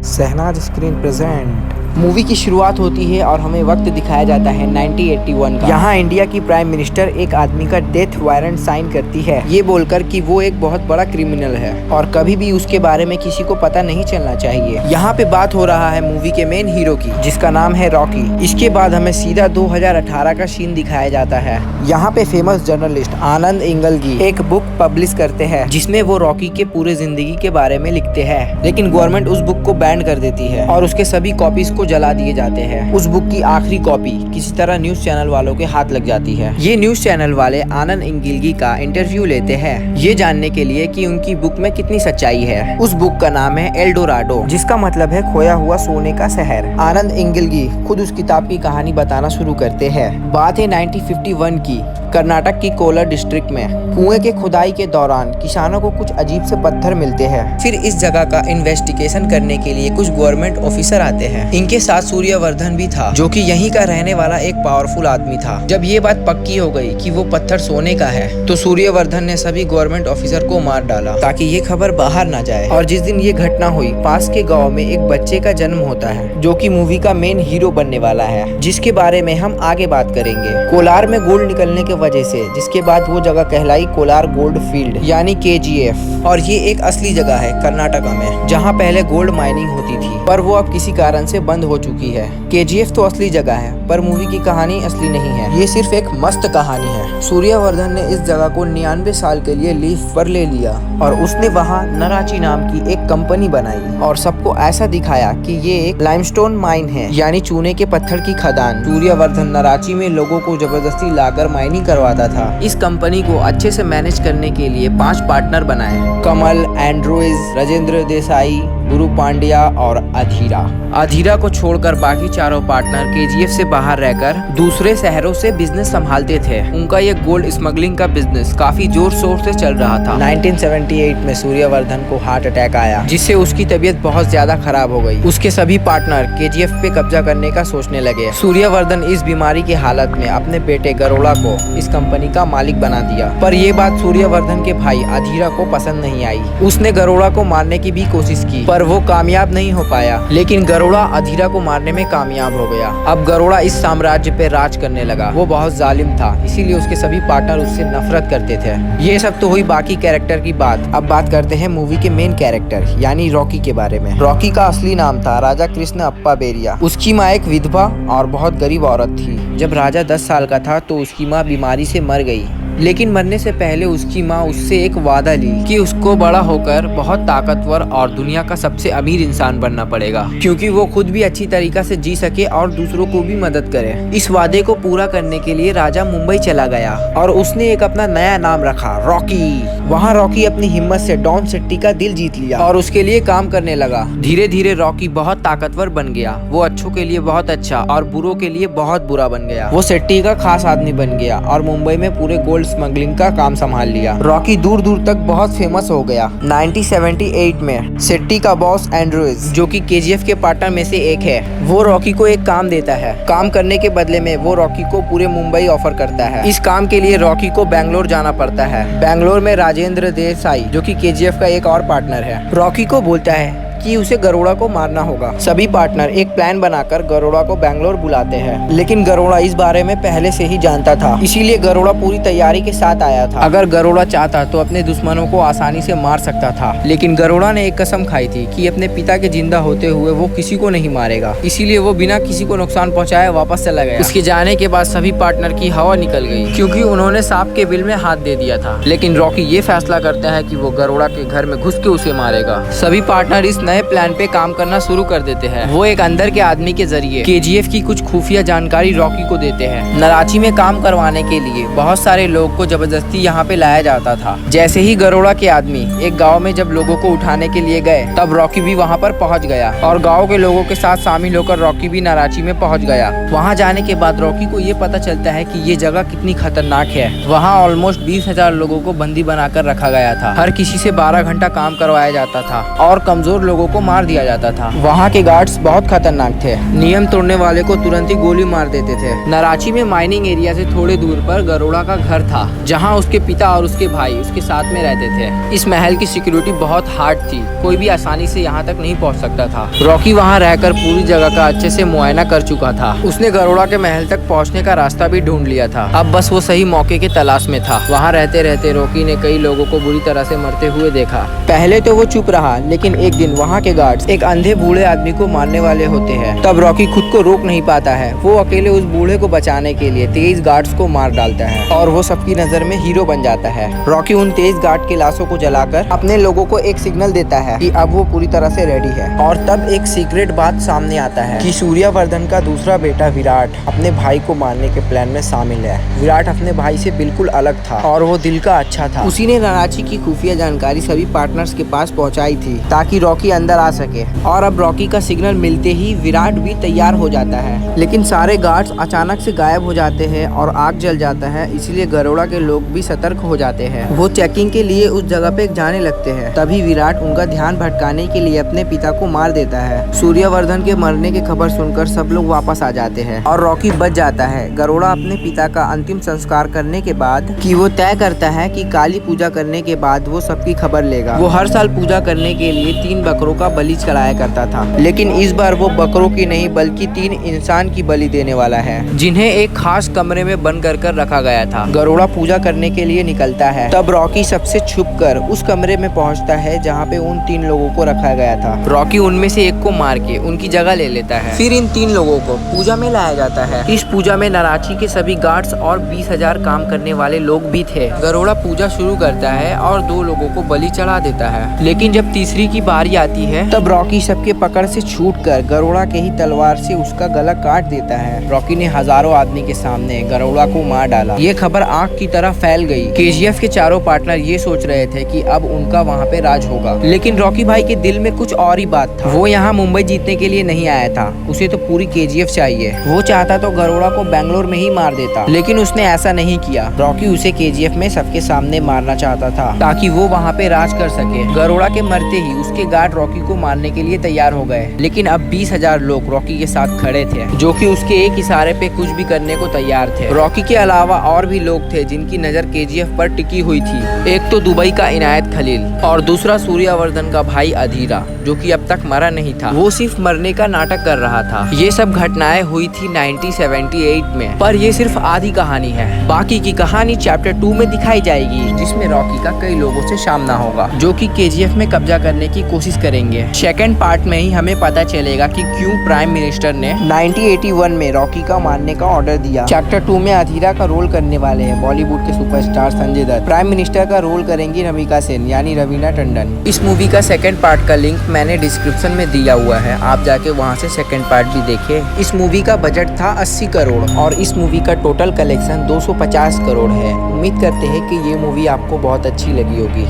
Shehnaaz screen present. Movie की शुरुआत होती है और हमें वक्त दिखाया जाता है 1981 का। यहाँ इंडिया की प्राइम मिनिस्टर एक आदमी का डेथ वारंट साइन करती है, ये बोलकर कि वो एक बहुत बड़ा क्रिमिनल है और कभी भी उसके बारे में किसी को पता नहीं चलना चाहिए। यहाँ पे बात हो रहा है मूवी के मेन हीरो की, जिसका नाम है रॉकी। इसके बाद हमें सीधा 2018 का सीन दिखाया जाता है। यहाँ पे फेमस जर्नलिस्ट आनंद इंगलगी एक बुक पब्लिश करते हैं, जिसमें वो रॉकी के पूरे जिंदगी के बारे में लिखते हैं। लेकिन गवर्नमेंट उस बुक को बैन कर देती है और उसके सभी कॉपीज को जला दिए जाते हैं। उस बुक की आखिरी कॉपी किसी तरह न्यूज चैनल वालों के हाथ लग जाती है। ये न्यूज चैनल वाले आनंद इंगलगी का इंटरव्यू लेते हैं, ये जानने के लिए कि उनकी बुक में कितनी सच्चाई है। उस बुक का नाम है एल्डोराडो, जिसका मतलब है खोया हुआ सोने का शहर। आनंद इंगलगी खुद उस किताब की कहानी बताना शुरू करते हैं। बात है 1951 की। कर्नाटक की कोलार डिस्ट्रिक्ट में कुएं के खुदाई के दौरान किसानों को कुछ अजीब से पत्थर मिलते हैं। फिर इस जगह का इन्वेस्टिगेशन करने के लिए कुछ गवर्नमेंट ऑफिसर आते हैं। इनके साथ सूर्यवर्धन भी था, जो कि यहीं का रहने वाला एक पावरफुल आदमी था। जब ये बात पक्की हो गई कि वो पत्थर सोने का है, तो सूर्यवर्धन ने सभी गवर्नमेंट ऑफिसर को मार डाला ताकि ये खबर बाहर ना जाए। और जिस दिन ये घटना हुई, पास के गाँव में एक बच्चे का जन्म होता है, जो की मूवी का मेन हीरो बनने वाला है, जिसके बारे में हम आगे बात करेंगे। कोलार में गोल्ड निकलने के वजह से, जिसके बाद वो जगह कहलाई कोलार गोल्ड फील्ड यानी KGF। और ये एक असली जगह है कर्नाटका में, जहाँ पहले गोल्ड माइनिंग होती थी, पर वो अब किसी कारण से बंद हो चुकी है। KGF तो असली जगह है, पर मूवी की कहानी असली नहीं है। ये सिर्फ एक मस्त कहानी है। सूर्यवर्धन ने इस जगह को 99 साल के लिए लीज पर ले लिया और उसने वहाँ नराची नाम की एक कंपनी बनाई और सबको ऐसा दिखाया कि ये एक लाइमस्टोन माइन है, यानी चूने के पत्थर की खदान। सूर्यवर्धन नराची में लोगों को जबरदस्ती लाकर माइनिंग करवाता था। इस कंपनी को अच्छे से मैनेज करने के लिए 5 पार्टनर बनाए: कमल, एंड्रोइज, राजेंद्र देसाई, गुरु पांड्या और अधीरा को छोड़कर बाकी चारों पार्टनर KGF से बाहर रहकर दूसरे शहरों से बिजनेस संभालते थे। उनका ये गोल्ड स्मगलिंग का बिजनेस काफी जोर शोर से चल रहा था। 1978 में सूर्यवर्धन को हार्ट अटैक आया, जिससे उसकी तबीयत बहुत ज्यादा खराब हो गई। उसके सभी पार्टनर KGF पे कब्जा करने का सोचने लगे। सूर्यवर्धन इस बीमारी की हालत में अपने बेटे गरोड़ा को इस कंपनी का मालिक बना दिया, पर ये बात सूर्यवर्धन के भाई अधीरा को पसंद नहीं आई। उसने गरोड़ा को मारने की भी कोशिश की, पर वो कामयाब नहीं हो पाया। लेकिन गरोड़ा अधीरा को मारने में कामयाब हो गया। अब गरोड़ा इस साम्राज्य पे राज करने लगा। वो बहुत जालिम था, इसीलिए उसके सभी पार्टनर उससे नफरत करते थे। ये सब तो हुई बाकी कैरेक्टर की बात। अब बात करते हैं मूवी के मेन कैरेक्टर यानी रॉकी के बारे में। रॉकी का असली नाम था राजा कृष्ण अप्पा बेरिया। उसकी माँ एक विधवा और बहुत गरीब औरत थी। जब राजा 10 साल का था तो उसकी माँ बीमारी से मर गई, लेकिन मरने से पहले उसकी माँ उससे एक वादा ली कि उसको बड़ा होकर बहुत ताकतवर और दुनिया का सबसे अमीर इंसान बनना पड़ेगा, क्योंकि वो खुद भी अच्छी तरीका से जी सके और दूसरों को भी मदद करे। इस वादे को पूरा करने के लिए राजा मुंबई चला गया और उसने एक अपना नया नाम रखा, रॉकी। वहाँ रॉकी अपनी हिम्मत से डॉन सेट्टी का दिल जीत लिया और उसके लिए काम करने लगा। धीरे धीरे रॉकी बहुत ताकतवर बन गया। वो अच्छों के लिए बहुत अच्छा और बुरों के लिए बहुत बुरा बन गया। वो सेट्टी का खास आदमी बन गया और मुंबई में पूरे गोल्ड स्मगलिंग का काम संभाल लिया। रॉकी दूर दूर तक बहुत फेमस हो गया। 1978 में सेट्टी का बॉस एंड्रोइज, जो कि KGF के पार्टनर में से एक है, वो रॉकी को एक काम देता है। काम करने के बदले में वो रॉकी को पूरे मुंबई ऑफर करता है। इस काम के लिए रॉकी को बैंगलोर जाना पड़ता है। बैंगलोर में राजेंद्र देसाई, जो कि KGF का एक और पार्टनर है, रॉकी को बोलता है कि उसे गरोड़ा को मारना होगा। सभी पार्टनर एक प्लान बनाकर गरोड़ा को बैंगलोर बुलाते हैं, लेकिन गरोड़ा इस बारे में पहले से ही जानता था, इसीलिए गरोड़ा पूरी तैयारी के साथ आया था। अगर गरोड़ा चाहता तो अपने दुश्मनों को आसानी से मार सकता था, लेकिन गरोड़ा ने एक कसम खाई थी कि अपने पिता के जिंदा होते हुए वो किसी को नहीं मारेगा, इसीलिए वो बिना किसी को नुकसान पहुँचाए वापस चला गया। उसके जाने के बाद सभी पार्टनर की हवा निकल गई, क्योंकि उन्होंने सांप के बिल में हाथ दे दिया था। लेकिन रॉकी ये फैसला करता है कि वो गरोड़ा के घर में घुस के उसे मारेगा। सभी पार्टनर इस नए प्लान पे काम करना शुरू कर देते हैं। वो एक अंदर के आदमी के जरिए KGF की कुछ खुफिया जानकारी रॉकी को देते हैं। नराची में काम करवाने के लिए बहुत सारे लोग को जबरदस्ती यहाँ पे लाया जाता था। जैसे ही गरोड़ा के आदमी एक गाँव में जब लोगों को उठाने के लिए गए, तब रॉकी भी वहाँ पर पहुँच गया और गाँव के लोगों के साथ शामिल होकर रॉकी भी नराची में पहुँच गया। वहाँ जाने के बाद रॉकी को ये पता चलता है कि ये जगह कितनी खतरनाक है। वहाँ ऑलमोस्ट 20,000 लोगों को बंदी बनाकर रखा गया था। हर किसी से 12 घंटा काम करवाया जाता था और कमजोर लोगों लोगों को मार दिया जाता था। वहाँ के गार्ड्स बहुत खतरनाक थे, नियम तोड़ने वाले को तुरंत ही गोली मार देते थे। नाराची में माइनिंग एरिया से थोड़े दूर पर गरोड़ा का घर था, जहाँ उसके पिता और उसके भाई उसके साथ में रहते थे। इस महल की सिक्योरिटी बहुत हार्ड थी, कोई भी आसानी से यहाँ तक नहीं पहुँच सकता था। रॉकी वहाँ रहकर पूरी जगह का अच्छे से मुआयना कर चुका था। उसने गरोड़ा के महल तक पहुँचने का रास्ता भी ढूंढ लिया था। अब बस वो सही मौके की तलाश में था। वहाँ रहते रहते रॉकी ने कई लोगों को बुरी तरह से मरते हुए देखा। पहले तो वो चुप रहा, लेकिन एक दिन वहाँ के गार्ड्स एक अंधे बूढ़े आदमी को मारने वाले होते हैं। तब रॉकी खुद को रोक नहीं पाता है। वो अकेले उस बूढ़े को बचाने के लिए 23 गार्ड्स को मार डालता है और वो सबकी नजर में हीरो बन जाता है। रॉकी उन 23 गार्ड की लाशों को जलाकर अपने लोगों को एक सिग्नल देता है कि अब वो पूरी तरह से रेडी है। और तब एक सीक्रेट बात सामने आता है कि सूर्यवर्धन का दूसरा बेटा विराट अपने भाई को मारने के प्लान में शामिल है। विराट अपने भाई से बिल्कुल अलग था और वो दिल का अच्छा था। उसी ने नाराची की खुफिया जानकारी सभी पार्टनर्स के पास पहुंचाई थी ताकि रॉकी अंदर आ सके। और अब रॉकी का सिग्नल मिलते ही विराट भी तैयार हो जाता है, लेकिन सारे गार्ड्स अचानक से गायब हो जाते हैं और आग जल जाता है। इसलिए गरोड़ा के लोग भी सतर्क हो जाते हैं। वो चेकिंग के लिए उस जगह पे जाने लगते हैं। तभी विराट उनका ध्यान भटकाने के लिए अपने पिता को मार देता है। सूर्यवर्धन के मरने की खबर सुनकर सब लोग वापस आ जाते हैं और रॉकी बच जाता है। गरोड़ा अपने पिता का अंतिम संस्कार करने के बाद कि वो तय करता है कि काली पूजा करने के बाद वो सबकी खबर लेगा। वो हर साल पूजा करने के लिए 3 बकरों का बलि चढ़ाया करता था, लेकिन इस बार वो बकरों की नहीं बल्कि 3 इंसान की बलि देने वाला है, जिन्हें एक खास कमरे में बंद कर रखा गया था। गरोड़ा पूजा करने के लिए निकलता है। तब रॉकी सबसे छुपकर उस कमरे में पहुंचता है जहां पे उन 3 लोगों को रखा गया था। रॉकी उनमें से एक को मार के उनकी जगह ले लेता है। फिर इन 3 लोगों को पूजा में लाया जाता है। इस पूजा में नाराची के सभी गार्ड्स और 20,000 काम करने वाले लोग भी थे। गरोड़ा पूजा शुरू करता है और 2 लोगों को बलि चढ़ा देता है, लेकिन जब तीसरी की बारी आती है तब रॉकी सबके पकड़ से छूटकर गरोड़ा के ही तलवार से उसका गला काट देता है। रॉकी ने हजारों आदमी के सामने गरोड़ा को मार डाला। ये खबर आग की तरह फैल गई। केजीएफ के चारों पार्टनर ये सोच रहे थे कि अब उनका वहाँ पे राज होगा, लेकिन रॉकी भाई के दिल में कुछ और ही बात था। वो यहाँ मुंबई जीतने के लिए नहीं आया था, उसे तो पूरी केजीएफ चाहिए। वो चाहता तो गरोड़ा को बेंगलोर में ही मार देता, लेकिन उसने ऐसा नहीं किया। रॉकी उसे केजीएफ में सबके सामने मारना चाहता था ताकि वो वहाँ पे राज कर सके। गरोड़ा के मरते ही उसके गार्ड रॉकी को मारने के लिए तैयार हो गए, लेकिन अब 20,000 लोग रॉकी के साथ खड़े थे, जो कि उसके एक इशारे पे कुछ भी करने को तैयार थे। रॉकी के अलावा और भी लोग थे जिनकी नजर केजीएफ पर टिकी हुई थी। एक तो दुबई का इनायत खलील और दूसरा सूर्यवर्धन का भाई अधीरा, जो कि अब तक मरा नहीं था। वो सिर्फ मरने का नाटक कर रहा था। ये सब घटनाएं हुई थी 1978 में, पर ये सिर्फ आधी कहानी है। बाकी की कहानी चैप्टर 2 में दिखाई जाएगी, जिसमें रॉकी का कई लोगों से सामना होगा, जो कि केजीएफ में कब्जा करने की कोशिश करेंगे। सेकंड पार्ट में ही हमें पता चलेगा कि क्यों प्राइम मिनिस्टर ने 1981 में रॉकी का मारने का ऑर्डर दिया। चैप्टर 2 में अधीरा का रोल करने वाले हैं बॉलीवुड के superstar Sanjay Dutt. Prime minister का रोल करेंगी रमिका सेन यानी रवीना टंडन। इस मूवी का सेकंड पार्ट का लिंक मैंने डिस्क्रिप्शन में दिया हुआ है, आप जाके वहां से सेकंड पार्ट भी देखिए। इस मूवी का बजट था 80 करोड़ और इस मूवी का टोटल कलेक्शन 250 करोड़ है। उम्मीद करते हैं कि ये मूवी आपको बहुत अच्छी लगी होगी।